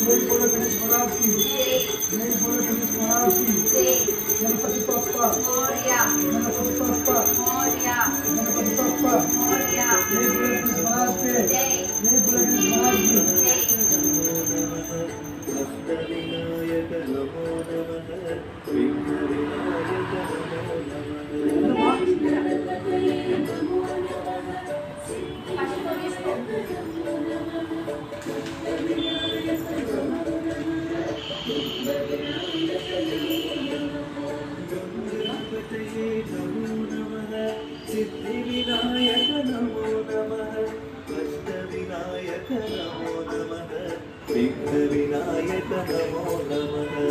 जय बोलो गणेश महाराज की जय बोलो गणेश महाराज की गणपति बप्पा मोरया गणपति बप्पा मोरया गणपति बप्पा मोरया जय बोलो गणेश महाराज के जय बोलो गणेश महाराज की अष्टविनायक नमो नमः विघ्नविनायक नमो गणपतये नमो नमः सिद्धिविनायक नमो नमः अष्टविनायक नमो नमः विघ्नविनायक नमो नमः